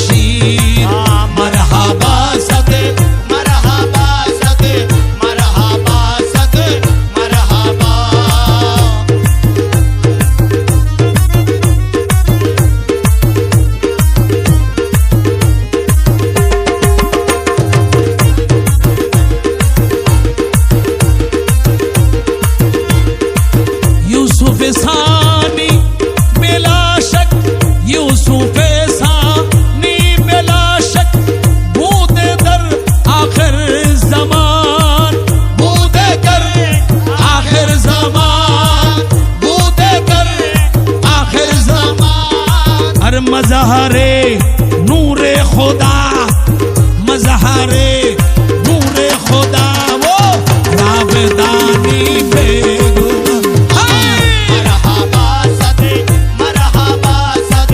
शमशीर। मरहबा सद मरहबा सद मरहबा सद मरहबा। यूसुफ सानी बिला शक, यूसुफ सानी बिला शक, बूदे दर आखिर ज़मान, बूदे कर आखिर ज़मान, बूदे कर आखिर ज़मान। हर मज़हरे नूरे खुदा, मज़हरे नूरे खुदा, वो राबदानी बेगुमा। मरहबा सद मरहबा सद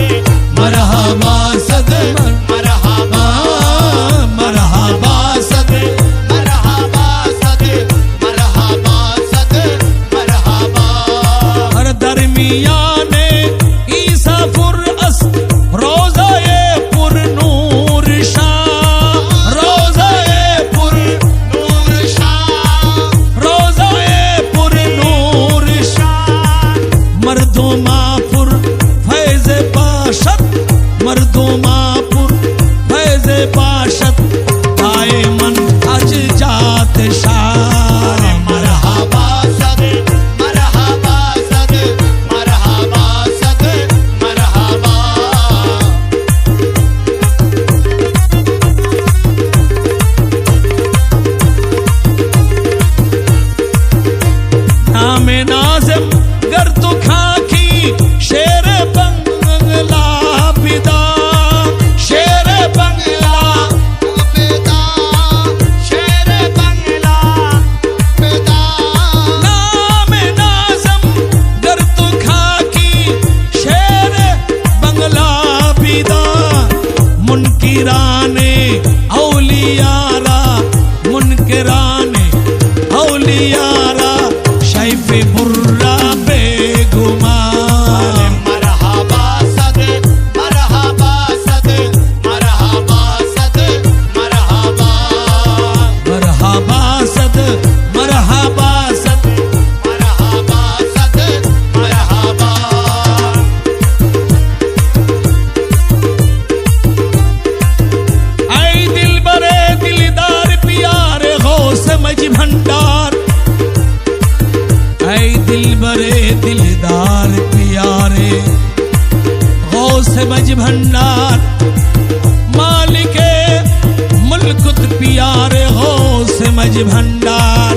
मरहबा सद मरहबा मरहबा सद मरहबा सद मरहबा सद मरहबा। हर दरमियाने ईसा फुरअस, रोज़ाए पुर नूर शाह, रोज़ाए पुर नूर शाह, रोज़ाए पुर नूर शाह। मर्दुमापुर फैज़ बाशत, मर्दुमापुर फैज़ बाशत, आए मन अज जात शान। मरहबा सद मरहबा सद मरहबा सद मरहबा। नामे नाज़िम गर तू खाकी, शेर बंगला पिदा, शेर बंगला पिदा, शेर बंगला पिदा। नामे नाज़िम गर तू खाकी, शेर बंगला पिदा। मुनकिराने औलियारा, मुनकिराने औलियारा, शैफ बुर्रा बेगुमान। मरहबा सद मरहबा सद मरहबा सद मरहबा। मरहबा सद मरहबा सद मरहबा सद मरहबा। ऐ दिल बरे दिलदार प्यारे गौस मज भंडार, ऐ दिल बरे दिलदार प्यारे गौस मज भंडार। मालिके मुल्कुत प्यारे गौस मज भंडार।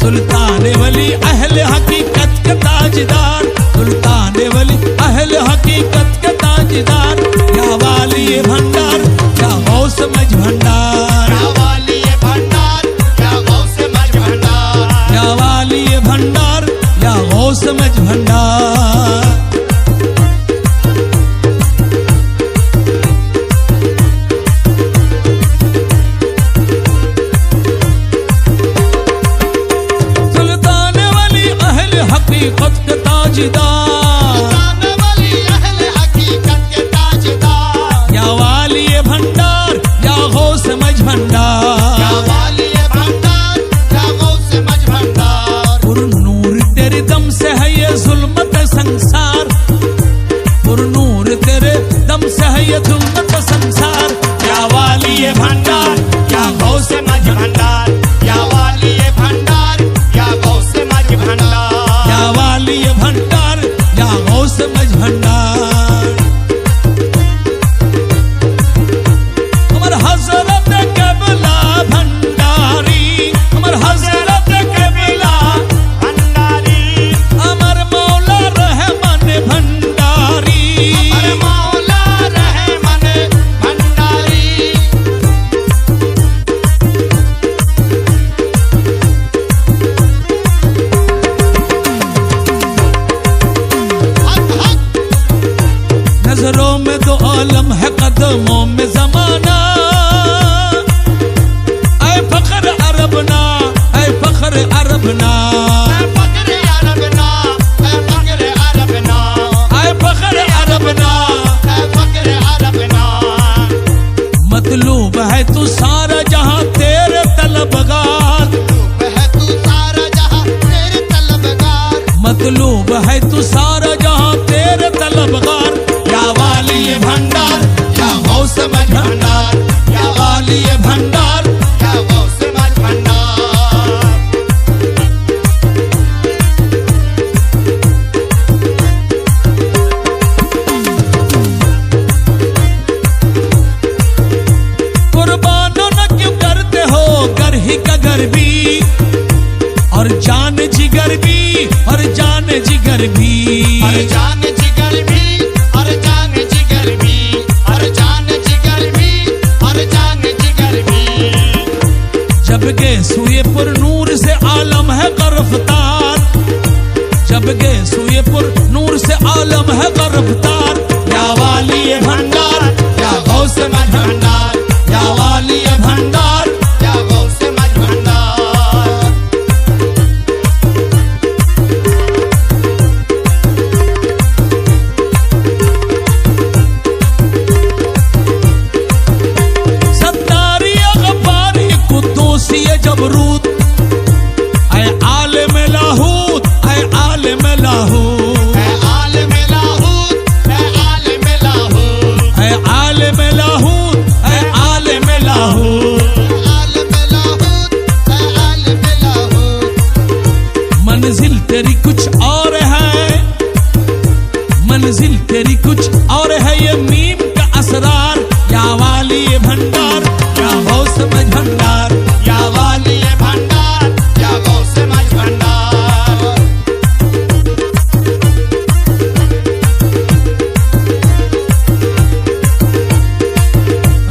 सुल्तान वली अहल हकीकत का ताजदार, सुल्तान वली अहल हकीकत का ताजदार। या वाली भंडार या गौस मज भंडार, या वाली भंडार या गौस मज भंडार, या वाली भंडार या गौस मज भंडार। सुल्तान वली अहल हकीकत का ताजदार। है तू सारा जहां तेरे तलबगार, मतलूब है तू सारा जहां तेरे तलबगार। या वाली भंडार या गौस मज भंडार, या वाली भंडार या गौस मज भंडार। कुर्बानों न क्यों करते हो घर ही का घर भी, और जान जिगर भी, और जान जिगर भी, और जान जिगर भी, और जान जिगर भी, और जान जिगर भी, और जान जिगर भी। जब गे सुएपुर नूर से आलम है गिरफ्तार, जब गे सुएपुर नूर से आलम है गिरफ्तार। या वाली भंडार या गौस मज भंडार, या वाली भंडार या गौस मज भंडार। सत्तारी गफ्फारी कुद्दूसी जबरूत, ऐ आलिम लाहूत, ऐ आलिम लाहूत, ऐ आलिम लाहूत, ऐ आलिम लाहूत, ऐ आलिम लाहूत, ऐ आलिम लाहूत। आलिम लाहूत, ऐ आलिम लाहूत। मंजिल तेरी कुछ और है, मंजिल तेरी कुछ और है, ये मीम का असरार। या वाली भंडार या गौस मज भंडार, या वाली भंडार या गौस मज भंडार।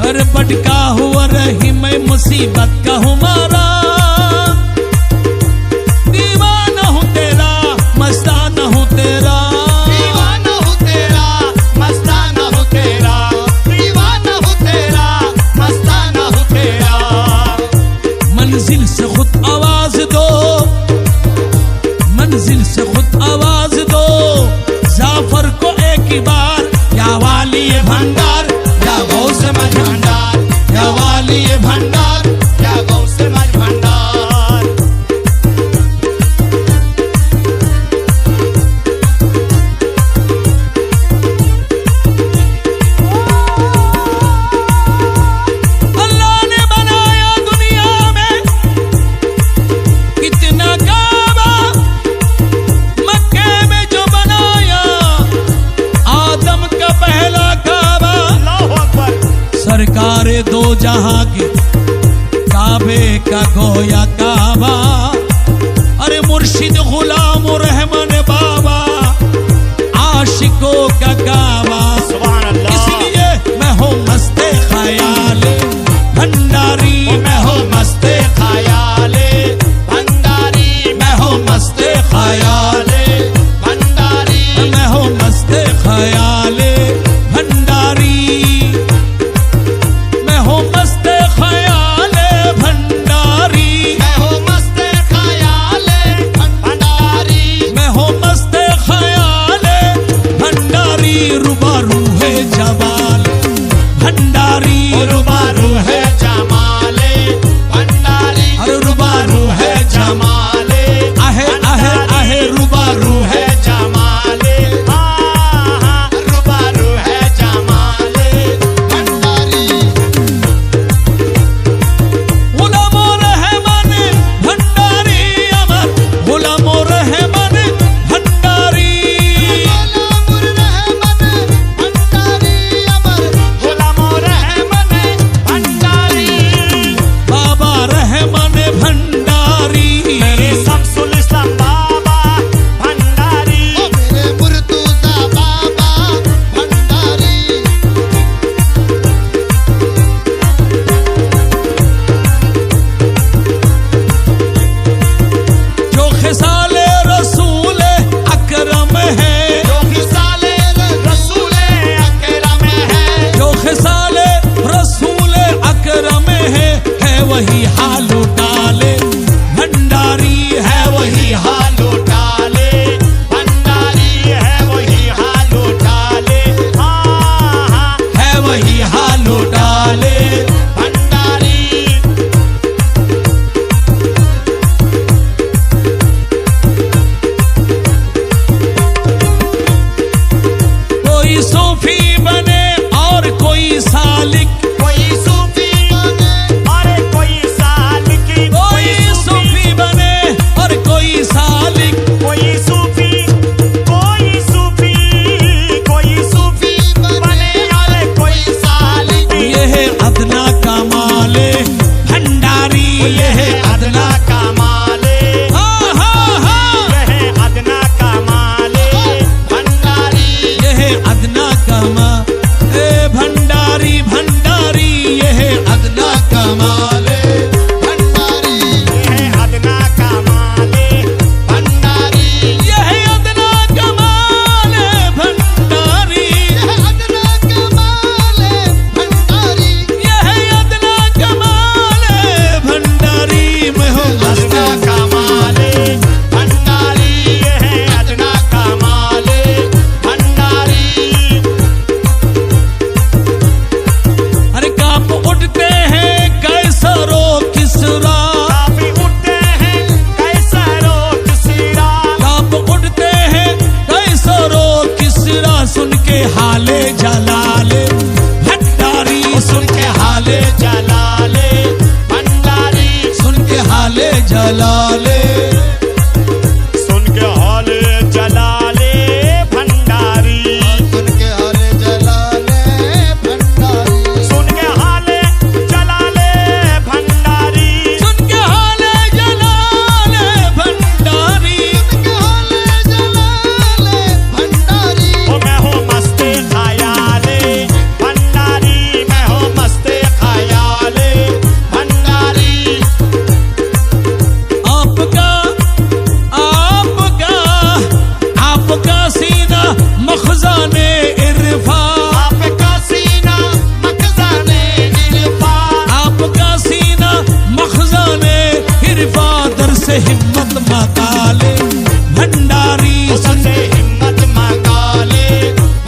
अरे भटका हुआ रही मैं मुसीबत का हूँ मारा, दीवाना हूँ तेरा मस्ताना हूँ तेरा, दीवाना हूँ तेरा मस्ताना हूँ तेरा, दीवाना हूँ तेरा मस्ताना हूँ तेरा। मंजिल से खुद आवाज दो, मंजिल से खुद आवाज दो, जाफर को एक ही बार। या वाली भंडार या गौस मज भंडार, या वाली भंडार या गौस मज भंडार। अल्लाह ने बनाया दुनिया में कितना काबा, मक्के में जो बनाया आदम का पहला काबा। अल्लाहु अकबर। सरकार दो जहां के काबे का गोया काबा, अरे मुर्शिद गुलाम रहमान बाबा आशिकों का काबा। सुभान अल्लाह। इसलिए मैं हूँ मस्ते ख्याले भंडारी, मैं हूँ मस्ते खयाले भंडारी, मैं हूँ मस्ते ख्याले, भंडारी, मैं हूँ मस्ते ख्याले भंडारी, मैं हूँ मस्ते ख्याले भंडारी, मैं हूँ मस्त खयाले भंडारी, मैं हूँ मस्ते ख्याले भंडारी। रूबरू है जमाल भंडारी, रूबारू है जमाले भंडारी, अरे रूबरू है जमाले आहे आहे आहे रूबरू है। है जमाले, हाँ हाँ रूबारू है जमाले भंडारी। गुलामो रहमान भंडारी अमर, गुलामो रहमान भंडारी, गुलामुर रहमान भंडारी अमर, गुलामुर रहमान भंडारी अदना कमाले भंडारी, ये है अदना कमाले, हाँ हाँ हाँ, यह अदना कमाले भंडारी, ये है अदना कमा भंडारी भंडारी, ये है अदना कमाले भंडारी, यह अदना कमाले भंडारी, ये है अदना कमाले भंडारी, यह अदना कमाले भंडारी, ये है अदना कमाले भंडारी, मैं हूँ मस्त अदना कमाले भंडारी, यह अदना कमाले भंडारी। अरे कांप उठते हैं कैसरो किसरा, काफी उठते हैं कैसरो किसरा, कांप उठते हैं कैसरो किसरा, सुन के हाले जलाले भंडारी, सुन के हाले जलाले भंडारी, सुन के हाले जलाले, सुन के हाले जलाले भंडारी, सुन के हाले जलाले भंडारी, सुन के हाले जलाले भंडारी, सुन के हाले जलाले भंडारी, सुन के हाले जलाले भंडारी। ओ मैं हूँ मस्ते खयाले भंडारी, मैं हूँ मस्ते खयाले भंडारी। आपका आपका आपका सीना मखजाने इरफा, आपका सीना मखजाने इरफा, आपका सीना मखजाने इरफा, दर से हिम्मत मकाले भंडारी, दर से हिम्मत मगाले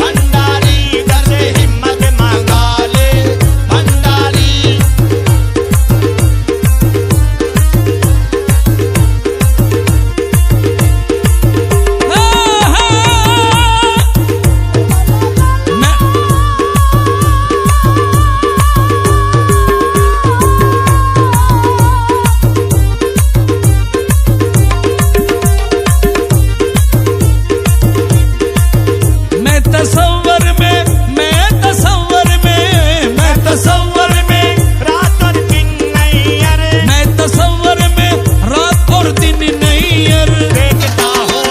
भंडारी, दर से हिम्मत मगाले भंडारी। मैं तसव्वुर में, मैं तसव्वुर में, मैं तसव्वुर में, रात और दिन नैयर मैं तसव्वुर में रात और दिन नैयर, देखता हूँ,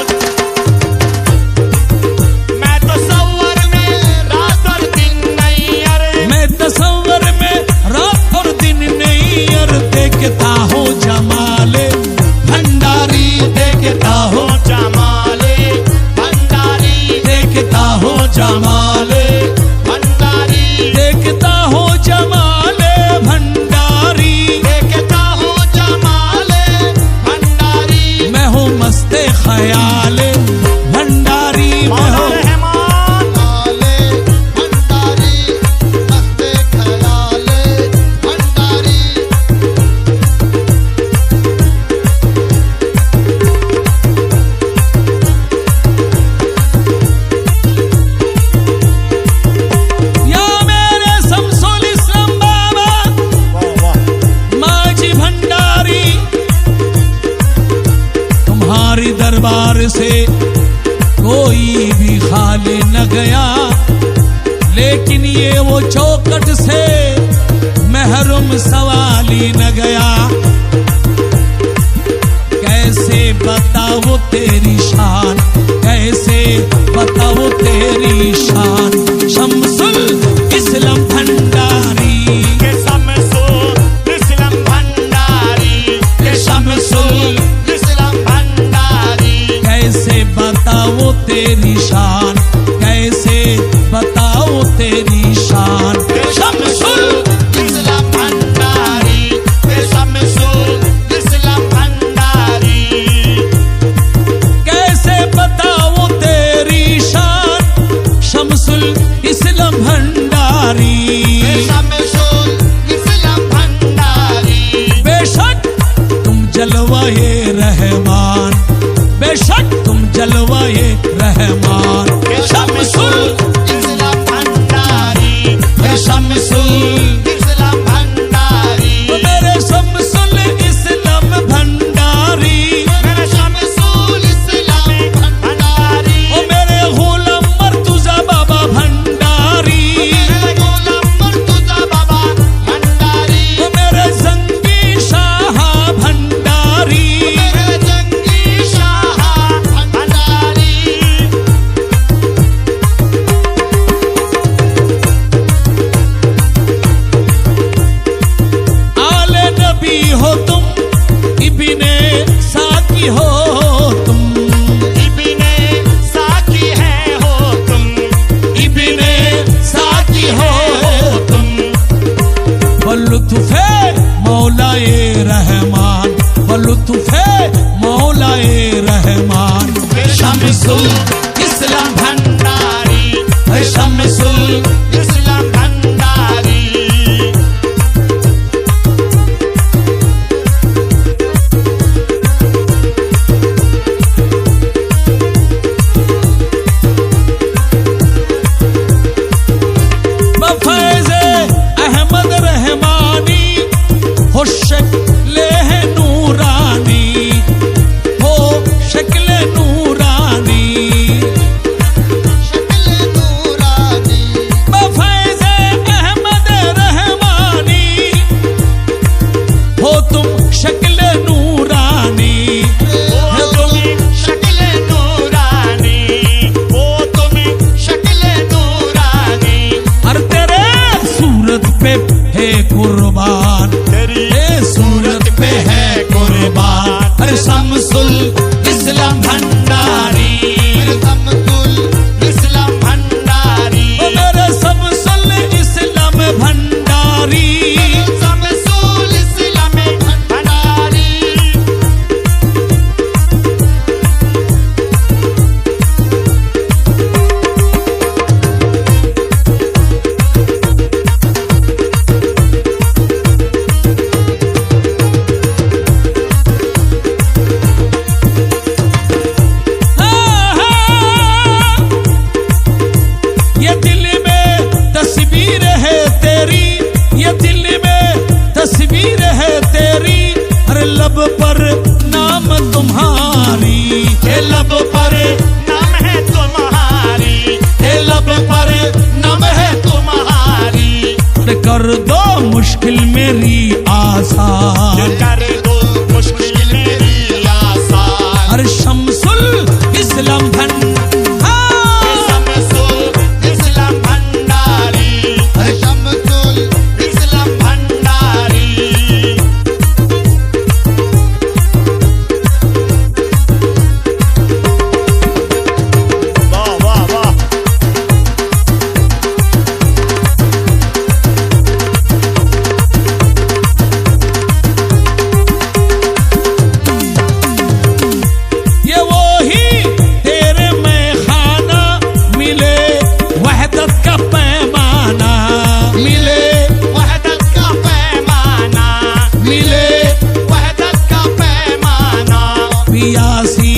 मैं तसव्वुर में रात और दिन नैयर, मैं तसव्वुर में रात और दिन नैयर, देखता हूँ जमाले भंडारी, देखता हूँ, जमाले भंडारी, देखता हूँ जमाले, भंडारी, देखता हूँ जमाले भंडारी, देखता हूँ जमाले भंडारी। मैं हूँ मस्ते ख्याले भंडारी, मैं मौला हूँ रहमान भंडारी, मस्ते खयाले भंडारी। या मेरे शमसुल इस्लाम बाबा वाह वाह, माजी भंडारी, तुम्हारी दरबार से कोई भी खाली न गया, लेकिन ये वो चौखट से महरूम सवाली न गया। कैसे बताओ तेरी शान, कैसे बताओ तेरी शान, शमसुल इस्लाम भंडारी, के शमसुल इस्लाम भंडारी, के शमसुल इस्लाम भंडारी। कैसे बताओ तेरी शान, कैसे बताओ तेरी शान, शमसुल इस्लाम भंडारी, के शमसुल इस्लाम भंडारी। कैसे बताओ तेरी शान, शमसुल लुत्फ़े मौलाए रहमान, लुत्फ़े मौलाए रहमान। शमसुल इस्लाम भंडारी, शमसुल इस्लाम भंडारी। बफैज़े अहमद रहमानी हो शक्ले है नूरानी, हो शक्ले नूरानी, शक्ल नूरानी। बफैज़े अहमद रहमानी हो तुम शक्ले नूरानी, ओ तुम शक्ल नूरानी, ओ तुम शक्ल नूरानी। हर तेरे सूरत पे है कुर्बान, तेरी सूरत पे है कुर्बान। अरे शमसुल इस्लाम भंडारी, शमसुल इस्लाम भंडारी, ओ मेरे शमसुल इस्लाम भंडारी। शमसुल इस्लाम भंडारी। ये दिल में तस्वीर है तेरी, ये दिल में तस्वीर है तेरी। हर लब पर नाम तुम्हारी, ये लब पर नाम है तुम्हारी, ये लब पर नाम है तुम्हारी। कर दो मुश्किल मेरी आसान, कर दो मुश्किल मेरी आसान। हर शमसुल इस्लाम शमसुल इस्लाम भंडारी, शमसुल इस्लाम भंडारी। वाह वाह वाह। ये वो ही तेरे में खाना मिले, वहदत का पैमाना मिले, वहदत का पैमाना, मिले वहदत का पैमाना। पियासी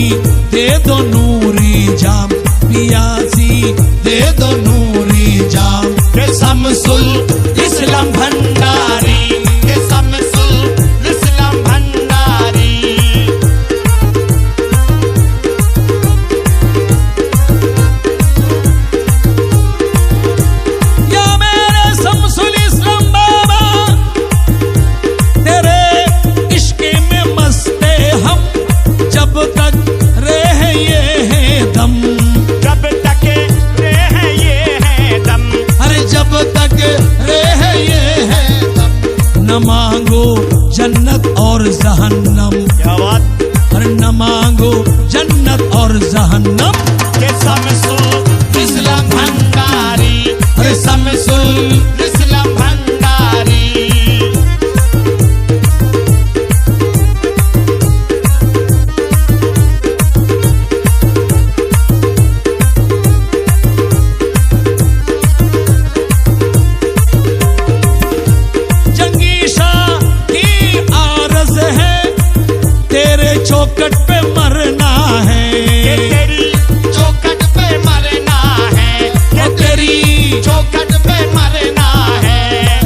दे दो नूरी जाम, पियासी दे दो नूरी जाम। ये शमसुल इस्लाम भंडारी, ये शमसुल इस्लाम भंडारी। या मेरे शमसुल इस्लाम बाबा, तेरे इश्क में मस्ते हम, जब तक रहे ये है दम, जब तक रहे ये है दम, अरे जब तक रहे ये है दम। न मांगो जन्नत और जहन्नम, क्या बात। अरे न मांगो जन्नत और जहन्नम। ये शमसुल इस्लाम भंडारी, अरे शमसुल इस्लाम भंडारी। जंगी शाह की आरज़ है, तेरे चौकट पे मरना है, ये तेरी चौखट पे मरना है, ये तेरी चौखट पे मरना है।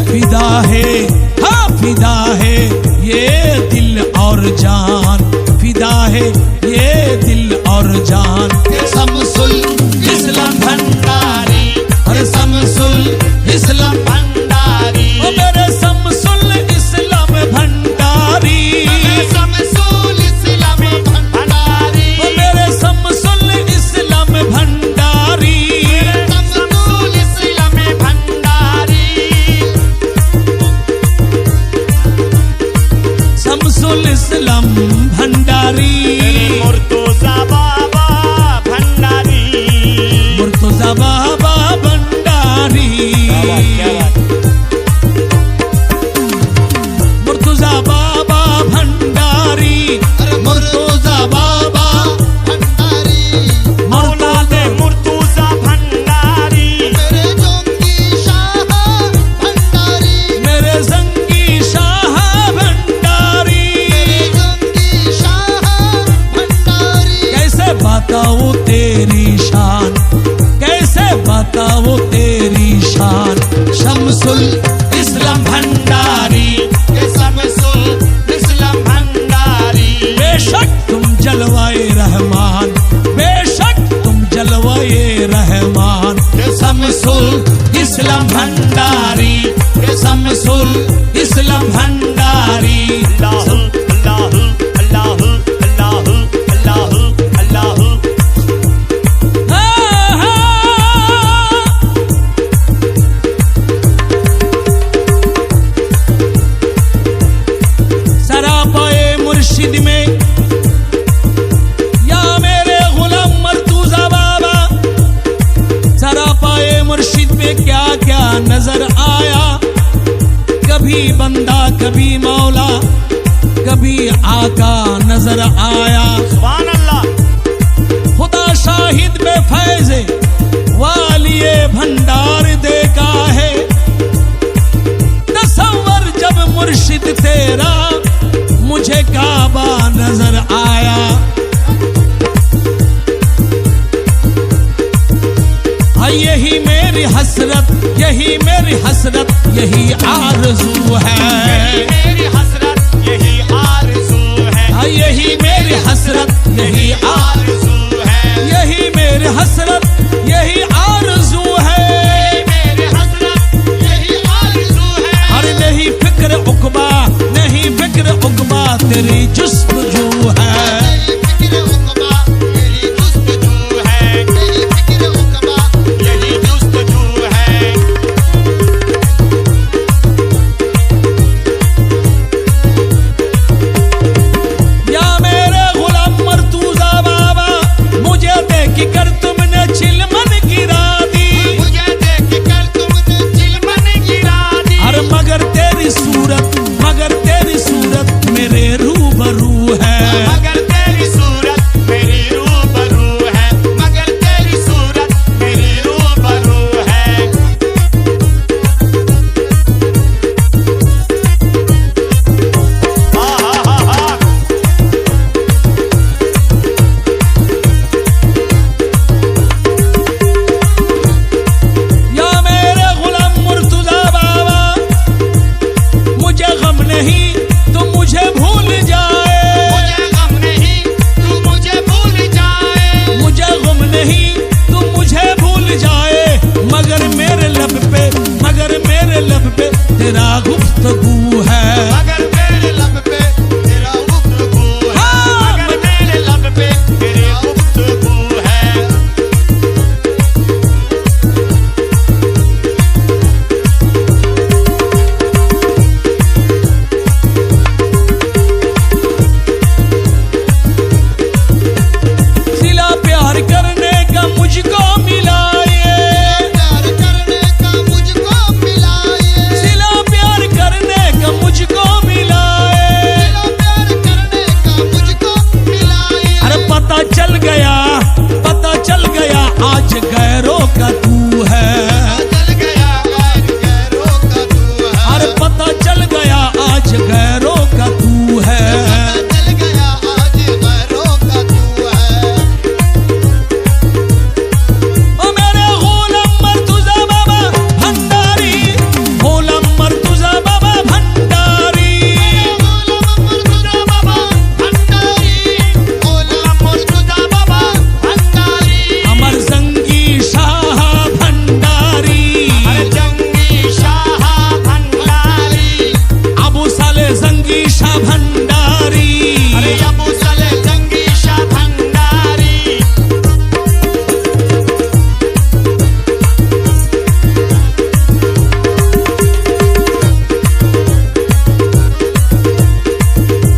फिदा है, हाँ फिदा है ये दिल और जान, फिदा है ये दिल और जान। ये शमसुल इस्लाम भंडारी, अरे शमसुल इस्लाम भंडारी। ओ मेरे शमसुल इस्लाम भंडारी, शमसुल इस्लाम भंडारी, ओ मेरे शमसुल इस्लाम भंडारी। शमसुल इस्लाम भंडारी। शमसुल इस्लाम भंडारी, मुर्तजा बाबा भंडारी, मुर्तजा बाबा भंडारी। क्या बात, क्या बात। रसूल इस्लाम भंडारी। अल्लाहु अल्लाहु अल्लाहु अल्लाहु अल्लाहु अल्लाहु। सरापाए मुर्शिद में या मेरे गुलाम मर्तुजा बाबा, सरापाए मुर्शिद में क्या क्या नजर आया। कभी बंदा कभी मौला कभी आका नजर आया। सुभान अल्लाह। खुदा शाहिद में फैज़े वालिए भंडार देखा है। तसव्वुर जब मुर्शिद तेरा मुझे काबा नजर आया। यही मेरी हसरत, यही मेरी हसरत, यही आरज़ू है। यही मेरी हसरत यही आरज़ू है। यही मेरी हसरत यही आरज़ू है। यही मेरी हसरत यही आरज़ू है। मेरी हसरत यही आरज़ू है। अरे नहीं फिक्र उक़बा, नहीं फिक्र उक़बा, तेरी जुस्तजू है। तेरा गुफ्तगू है। मगर मेरे लब पे तेरा गुफ्तगू है। मगर मेरे लब पे तेरे गुफ्तगू है। सिला प्यार करने का मुझको मिला। पता चल गया आज गैरों का तू है। अरे पता चल गया आज गैरों का तू है। ओ मेरे गुलाम मर्तुजा बाबा भंडारी, गुलाम मर्तुजा बाबा भंडारी। अमर जंगी शाह भंडारी। अबू साले जंगी शाह भंडारी। अबू साले जंगी शाह भंडारी।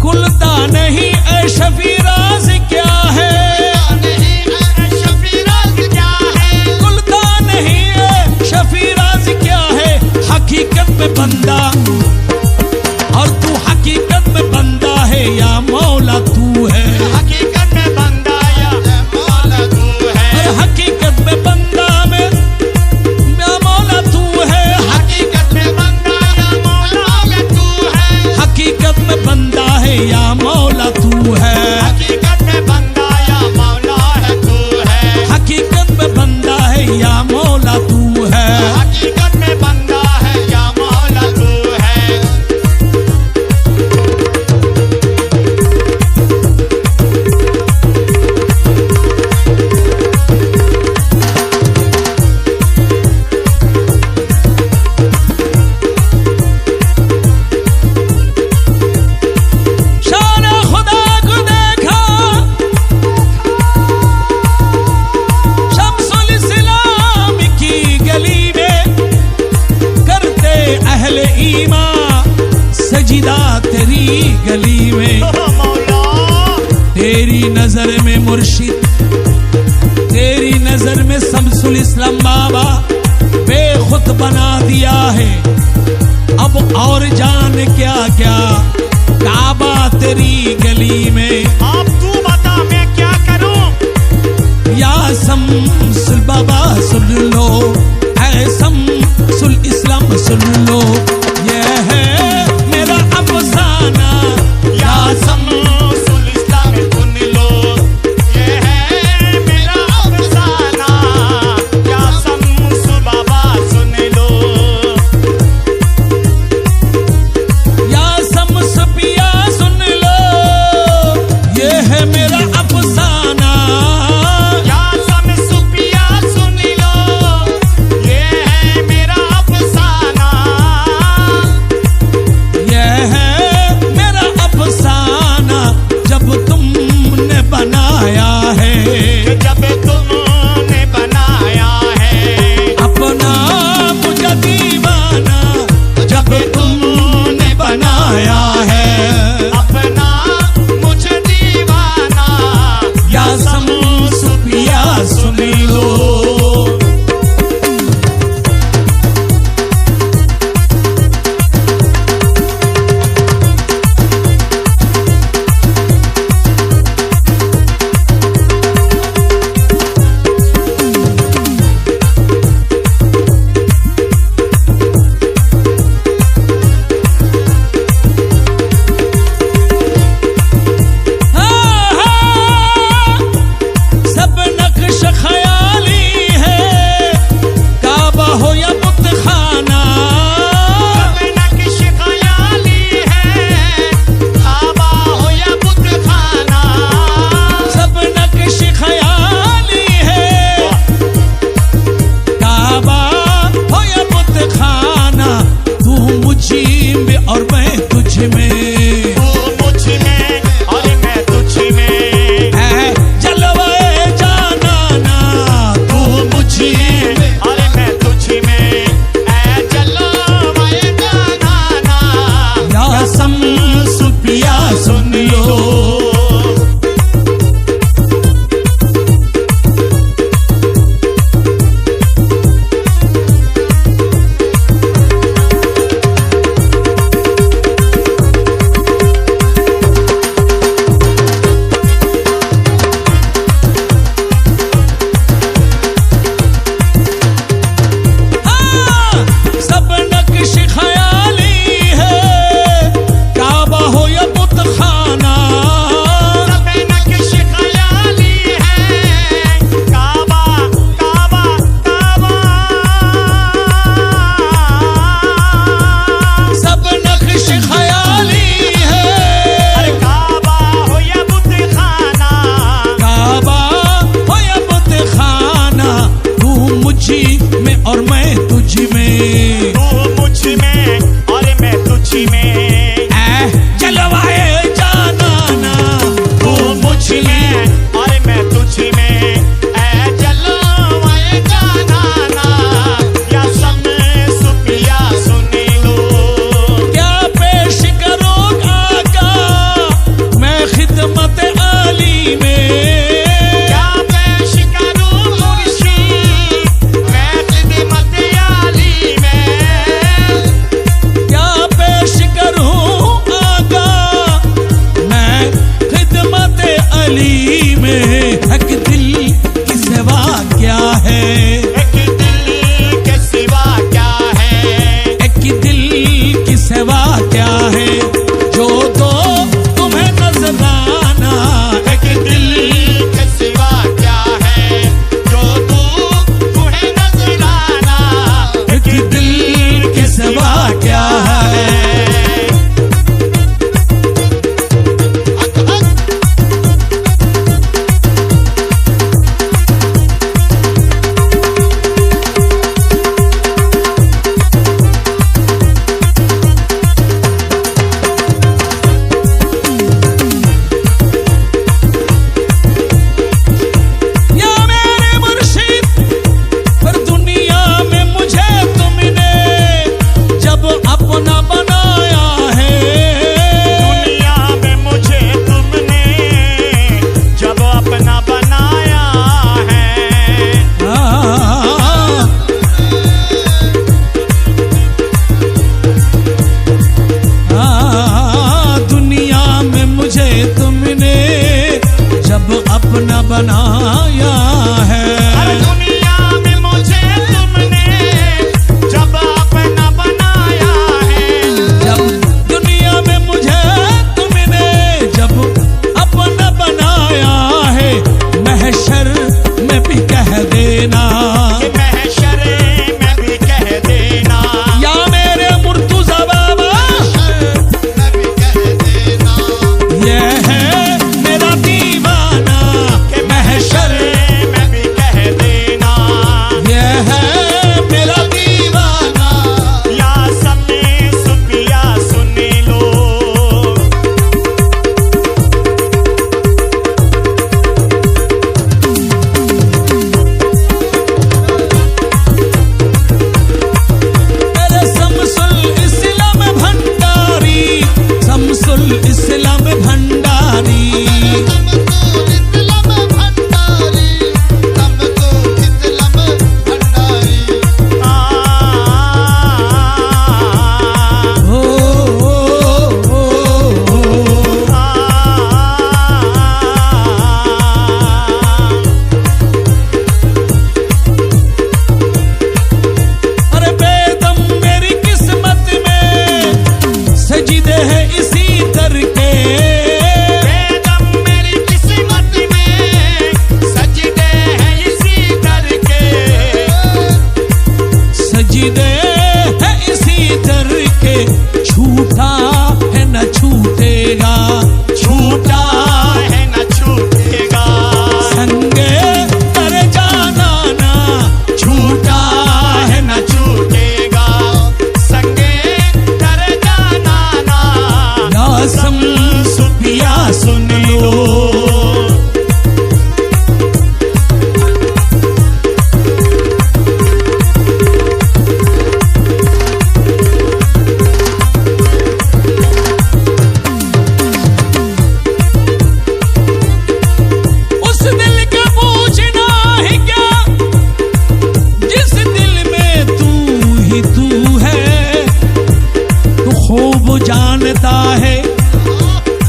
खुलता नहीं ऐ शफी राज क्या है। खुलता नहीं ऐ शफी राज क्या है। हकीकत में बंदा और तू हकीकत में बंदा है या मौला तू है। हकीकत में बंदा या मौला तू है। और हकीकत में बंदा में या मौला तू है। हकीकत में बंदा या मौला तू है। हकीकत में बंदा है या मौला तू है। हकीकत में बंदा या मौला है तू है। हकीकत में बंदा है या मौला तू है। हकीकत में बंदा है या मौला बंदा तेरी गली में। मौला तेरी नजर में मुर्शिद, तेरी नजर में शमसुल इस्लाम बाबा बेखुद बना दिया है। अब और जान क्या क्या काबा तेरी गली में। अब तू बता मैं क्या करूं। या शमसुल बाबा सुन लो, ऐ शमसुल इस्लाम सुन लो, ये है मेरा अफसाना। या शमसुल इस्लाम सुन लो, ये है मेरा अफसाना। या शमसुल बाबा सुन लो। या शम्स पिया सुन लो, ये है मेरा अफसाना। या शम्स पिया सुन लो, ये है मेरा अफसाना। ये है मेरा अफसाना जब तुमने बनाया है। जब तुमने बनाया है अपना मुझे दीवाना, जब तुमने बनाया है। अपना मुझे दीवाना। या शम्स पिया सुन लो। सब नक्श ख्याली है, काबा हो या बुतखाना। सब नक्श ख्याली है, काबा हो या बुतखाना। सब नक्श ख्याली है, काबा हो या बुतखाना। तू मुझी में और मैं तुझ में। तू मुझ में और मैं तुझ में। है जलवाए जानाना, तू मुझी में और मैं तुझ में। ऐ जलवाए जानाना। या शम्स पिया सुन लो। हाँ, सब नक्श ख्याली है, काबा हो या बुतखाना। सब नक्श ख्याली है, काबा काबा काबा। सब नक्श ख्याली है, अरे काबा हो या बुतखाना। काबा हो या बुतखाना। तू मुझी में और मैं तुझ में। तू मुझ में और मैं तुझ में। ऐ जलवाए जानाना, तू मुझ में और मैं तुझ में। ऐ जलवाए जानाना। या शम्स पिया सुन लो। क्या पेश करो आका मैं खिदमत आली में। क्या पेश करूं मुर्शीद मैं खिदमत आली में। क्या पेश करूं आका मैं खिदमत अली में। हक दिल की सिवा क्या है, एक दिल के सिवा क्या है। एक दिल की सिवा क्या है। जो दो तुम्हें नजराना, एक दिल के सिवा क्या है। जो तू तुम्हें नजराना। एक दिल के सिवा क्या है। खूब जानता है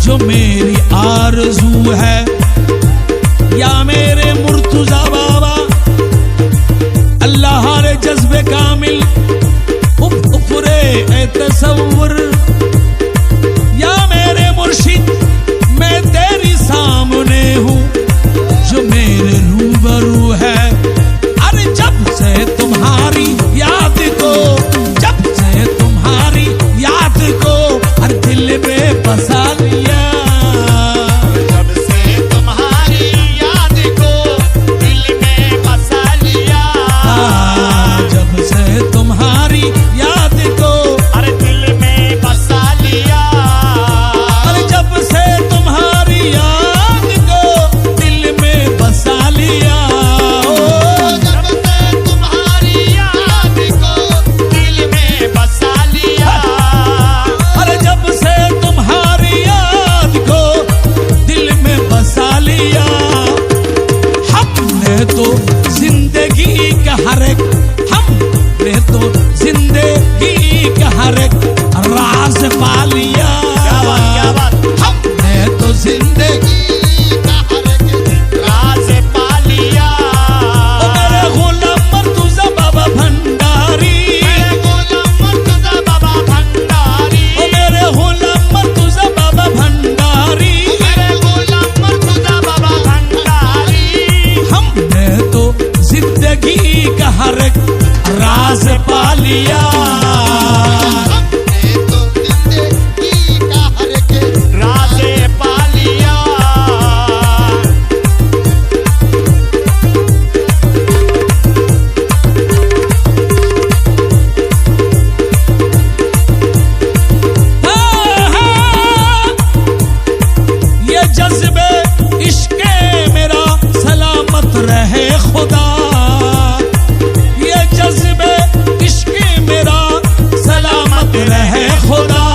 जो मेरी आरज़ू है। या मेरे मुर्तज़ा बाबा अल्लाह रे जज्बे कामिल उफरे ए तसव्वुर। या मेरे मुर्शिद मैं तेरी सामने हूँ जो मेरे रूबरू है। अरे जब से तुम्हारी याद को, जब से तुम्हारी याद को हर दिल में बसा लिया। जब से तुम्हारी याद को दिल में बसा लिया। जब से तुम्हारी याद को अरे दिल में बसा लिया। अरे जब से तुम्हारी याद को दिल में बसा लिया। जब से तुम्हारी याद को दिल में बसा लिया। अरे जब से तुम्हारी याद को दिल में बसा लिया। हमने तो जिंदगी का हर एक, हमने तो जिंदगी का हर एक राज पा लिया। क्या बात हमने तो जिंदगी का हर एक राज पा लिया। ओ मेरे गुलाम मुर्तज़ा बाबा भंडारी। मेरे गुलाम मुर्तज़ा बाबा भंडारी। ओ मेरे गुलाम मुर्तज़ा बाबा भंडारी। मेरे गुलाम मुर्तज़ा बाबा भंडारी। हमने तो जिंदगी का हर एक राज पा लिया। हमने तो जिंदगी का हर एक राज पा लिया। ये जज्बे इश्क़े मेरा सलामत रहे खुदा। ये जज्बे इश्क़े मेरा सलामत रहे खुदा।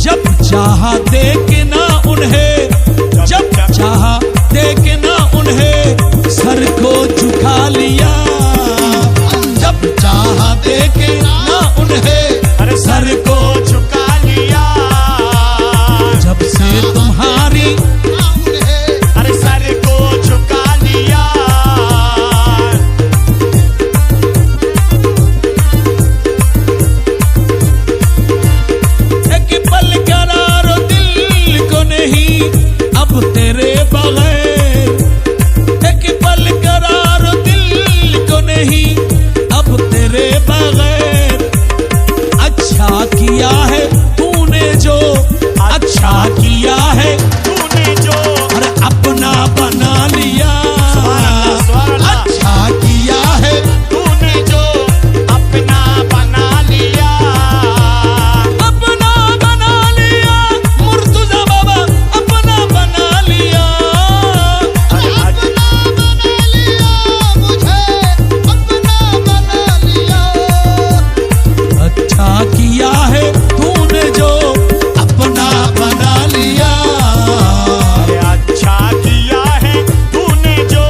जब चाहा देखना उन्हें, जब चाहा देखना उन्हें सर को झुका लिया। जब चाहा देखना उन्हें अरे सर को, झुका लिया। जब से तुम्हारी अरे सर को झुका लिया। एक पल करार दिल को नहीं अब तेरे बगैर। एक पल करार दिल को नहीं अब तेरे बगैर। अच्छा किया है तूने जो, अच्छा किया है तूने जो और अपना बना लिया। सुभान अल्लाह। अच्छा किया है तूने जो अपना बना लिया। अपना बना लिया। मुर्तज़ा बाबा अपना बना लिया। अपना बना लिया। मुझे अपना बना लिया। अच्छा किया है तूने जो अपना बना लिया। अरे अच्छा किया है तूने जो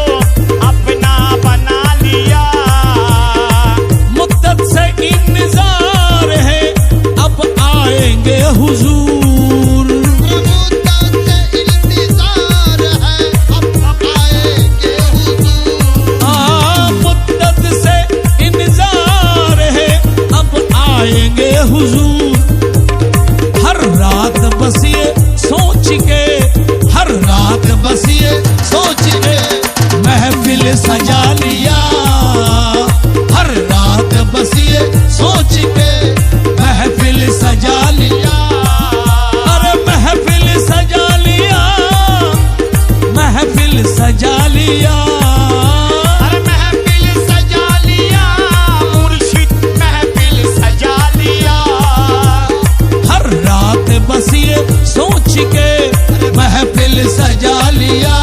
अपना बना लिया। मुद्दत से इंतजार है अब आएंगे हुजूर। मुद्दत से इंतजार है अब आएंगे हुजूर। मुद्दत से इंतजार है अब आएंगे हुजूर। हर रात बस ये सोच के, हर रात बस ये सोच के महफिल सजा लिया। हर रात बस ये सोच के महफिल सजा लिया। अरे महफिल सजा लिया, महफिल सजा लिया। अरे महफिल सजा लिया। मुर्शिद महफिल सजा लिया। हर रात बस ये सोच के महफिल सजा लिया।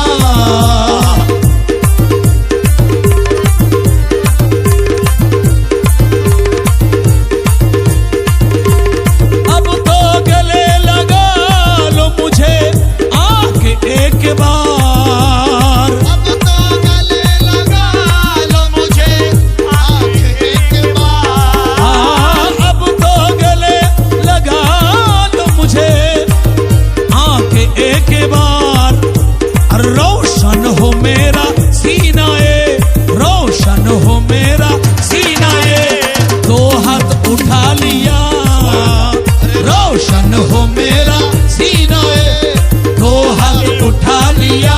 हो मेरा सीना, दो हाथ उठा लिया।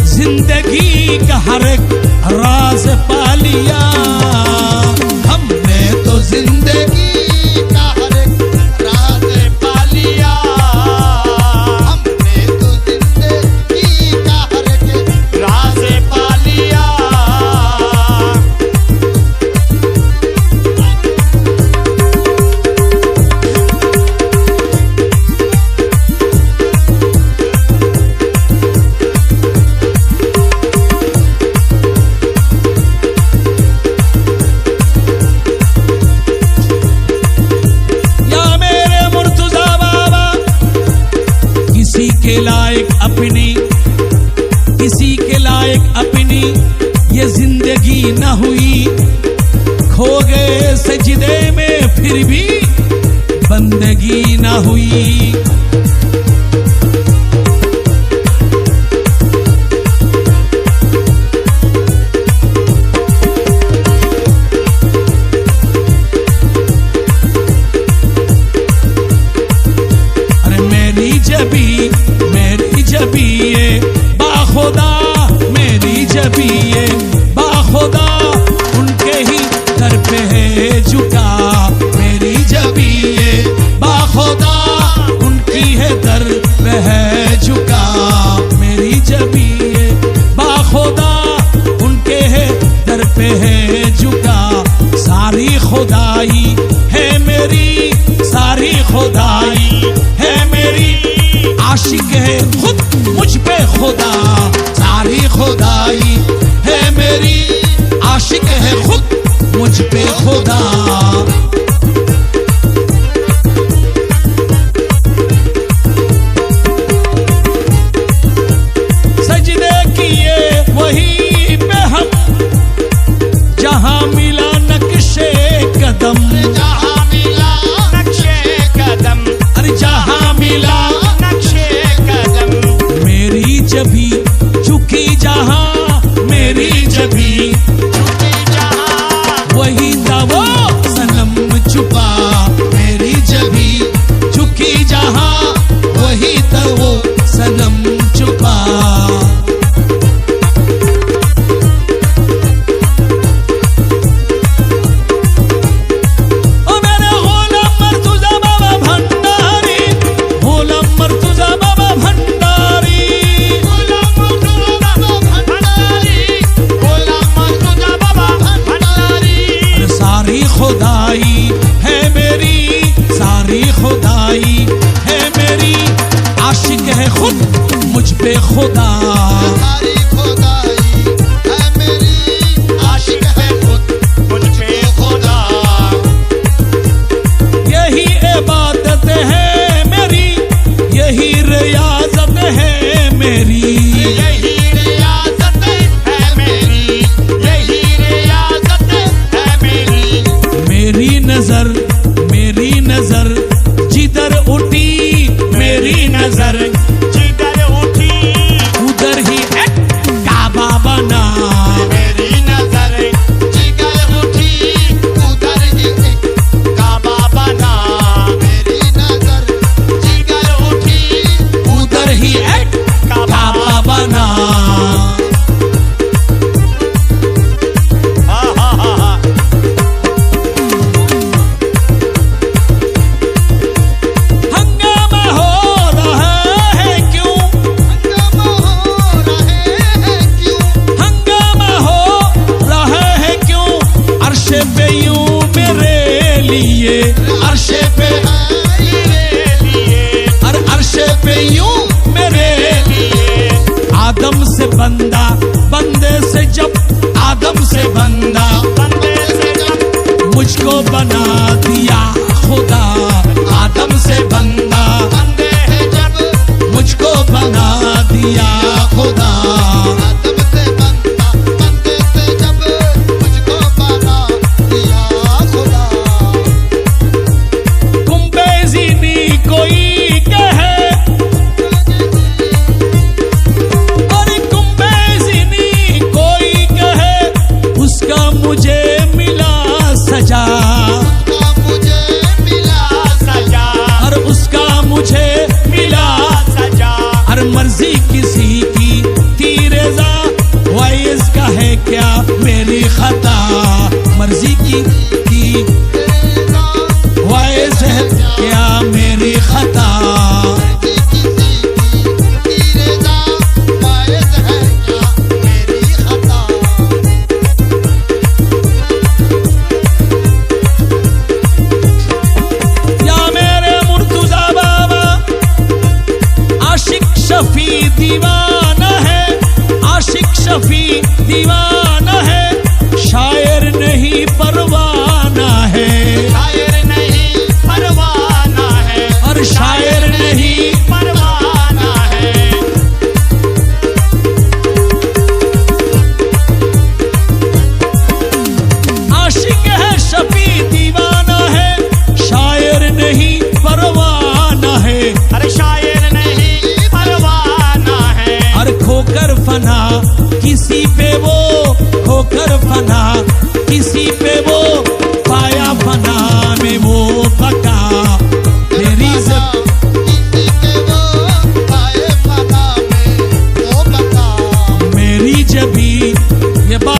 जिंदगी का हर एक राज पा लिया, हमने तो जिंदगी का हर एक राज पा लिया, हमने तो जिंदगी का हर एक राज पा लिया। किसी के लायक अपनी ये जिंदगी न हुई, खो गए सजदे में फिर भी बंदगी न हुई। अरे मेरी जबी ये बाखुदा, मेरी जबी ये बाखुदा उनके ही दर पे है झुका, मेरी जबी ये बाखुदा उनकी है दर पे है झुका, मेरी जबी ये बाखुदा उनके है दर पे है झुका। सारी खुदाई है मेरी, सारी खुदाई है मेरी, आशिक है खुद मुझ पे खुदा, सारी खुदाई है मेरी, आशिक है खुद मुझ पे खुदा। सजदे किए वही पे हम, जहां मिला नक्शे कदम, जहां मिला नक्शे कदम, अरे जहां मिला जबी झुकी जहां, मेरी जबी झुकी जहां, वही दवा सनम छुपा, मेरी जबी झुकी जहां, वही दवा सनम छुपा। खुदाई है मेरी, सारी खुदाई है मेरी, आशिक है खुद मुझ पे खुदा, सारी खुदाई है मेरी, आशिक है खुद मुझ पे खुदा। यही इबादत है मेरी, यही रियाजत है मेरी, यही रियाजत है मेरी, यही रियाजत है मेरी। मेरी नजर जिधर उठी, मेरी नजर जिधर उठी, उधर से बंदा, बंदे से जब आदम से बंदा, बंदे से जब मुझको बना दिया खुदा। आदम से बंदा, बंदे है जब मुझको बना दिया खुदा। आदम से बंदा, बंदे से जब मुझको बना दिया खुदा। कुंबेज़िनी कोई कहे, और कुंबेज़िनी कोई कहे, उसका मुझे मिला सजा। उसका मुझे मिला सजा, और उसका मुझे मिला सजा। हर मर्जी किसी की तीरेजा, वाइस का है क्या मेरी खता। मर्जी की तेरा वाइस है क्या मेरी खता। किसी की तीरेजा, वाइस है क्या मेरी खता। या मेरे मुर्तुजा बाबा, आशिक शफी दीवाना है, आशिक शफी दीवाना है, शायर नहीं परवाना है। शायर नहीं परवाना है, और शायर नहीं परवाना है। आशिक है शफी दीवाना है, शायर नहीं परवाना है। अरे शायर नहीं परवाना है। और खोकर फना किसी पे वो, खोकर फना